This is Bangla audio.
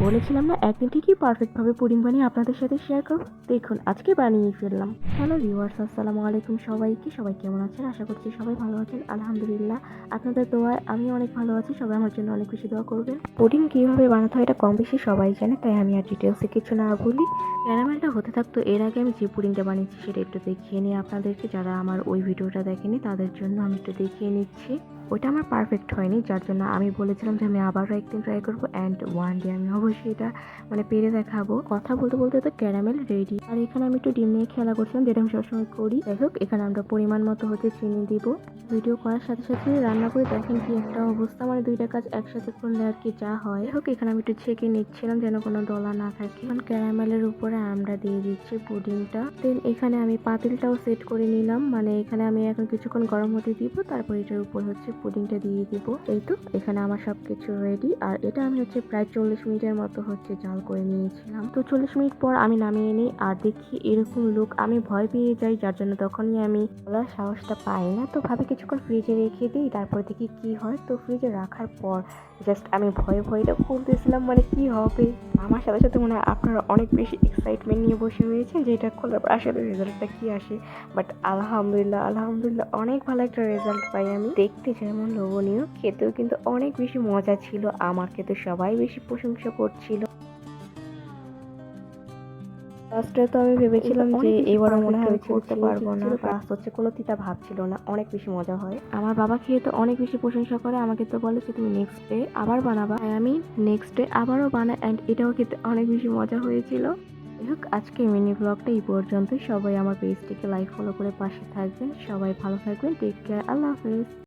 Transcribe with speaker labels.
Speaker 1: বলেছিলাম না একদিন ঠিকই পারফেক্টভাবে পুডিং বানিয়ে আপনাদের সাথে শেয়ার করব। দেখুন আজকে বানিয়ে ফেললাম। হ্যালো ভিউয়ার্স, আসসালামু আলাইকুম সবাইকে। সবাই কেমন আছেন? আশা করছি সবাই ভালো আছেন। আলহামদুলিল্লাহ, আপনাদের দোয়ায় আমি অনেক ভালো আছি। সবাই আমার জন্য অনেক বেশি দোয়া করবেন। পুডিং কিভাবে বানাতে হয় এটা কম বেশি সবাই জানে, তাই আমি আর ডিটেলসে কিছু না বলি। ক্যারামেলটা হতে থাকতো, এর আগে আমি যে পুডিংটা বানিয়েছি সেটা একটু দেখিয়ে নিই আপনাদেরকে। যারা আমার ওই ভিডিওটা দেখেনি তাদের জন্য আমি একটু দেখিয়ে নিচ্ছি। ওটা আমার পারফেক্ট হয়নি, যার জন্য আমি বলেছিলাম যে আমি আবারও একদিন ট্রাই করবো অ্যান্ড ওয়ান ডে আমি অবশ্যই এটা পেরে দেখাবো। কথা বলতে বলতে তো ক্যারামেল রেডি। আর এখানে আমি একটু ডিম নিয়ে খেলা করছিলাম, যেটা আমি সবসময় করি। যাই হোক, এখানে আমরা পরিমাণ মতো হচ্ছে চিনি দিব। ভিডিও করার সাথে সাথে রান্না করে দেখেন কি একটা অবস্থা, দুইটা কাজ একসাথে করলে আর কি যা হয়। হোক, এখানে আমি একটু ছেঁকে নিচ্ছিলাম যেন কোনো দলা না থাকে। এখন ক্যারামেলের উপরে আমরা দিয়ে দিচ্ছি পুডিংটা। দেন এখানে আমি পাতিলটাও সেট করে নিলাম, এখানে আমি এখন কিছুক্ষণ গরম হতে দিব, তারপর এটার উপর হচ্ছে পুডিংটা দিয়ে দিব। এই তো এখানে আমার সবকিছু রেডি। আর এটা আমি প্রায় 40 মিনিটের মতো জাল করে নিয়েছিলাম। তো 40 মিনিট পর আমি নামিয়ে নিই, আর দেখি এরকম লুক, আমি ভয় পেয়ে যাই, যার জন্য তখনই আমি বলার সাহসটা পাই না। তো ভাবে কিছুক্ষণ ফ্রিজে রেখে দিই, তারপর দেখি কি হয়। তো ফ্রিজে রাখার পর জাস্ট আমি ভয়টা খুলতেছিলাম, কি হবে। আমার সাথে সাথে আপনারা অনেক বেশি এক্সাইটমেন্ট নিয়ে বসে রয়েছেন যে এটা খোলার পর আসলে রেজাল্টটা কি আসে। বাট আলহামদুলিল্লাহ অনেক ভালো একটা রেজাল্ট পাই আমি। দেখতে যেমন লোভনীয়, খেতেও কিন্তু অনেক বেশি মজা ছিল। আমাকে তো সবাই বেশি প্রশংসা করছিল। ফার্স্টে তো আমি ভেবেছিলাম যে এবারও মনে হয় করতে পারবো না, প্লাস কোনো তিতা ভাব ছিল না, অনেক বেশি মজা হয়। আমার বাবা খেয়ে তো অনেক বেশি প্রশংসা করে, আমাকে তো বলে যে তুমি নেক্সট ডে আবার বানাবা। তাই আমি নেক্সট ডে আবারও বানাই অ্যান্ড এটাও খেতে অনেক বেশি মজা হয়েছিল। যাই হোক, আজকে মিনি ব্লগটা এই পর্যন্তই। সবাই আমার পেজটিকে লাইক ফলো করে পাশে থাকবেন। সবাই ভালো থাকবেন। Take care. আল্লাহ হাফেজ।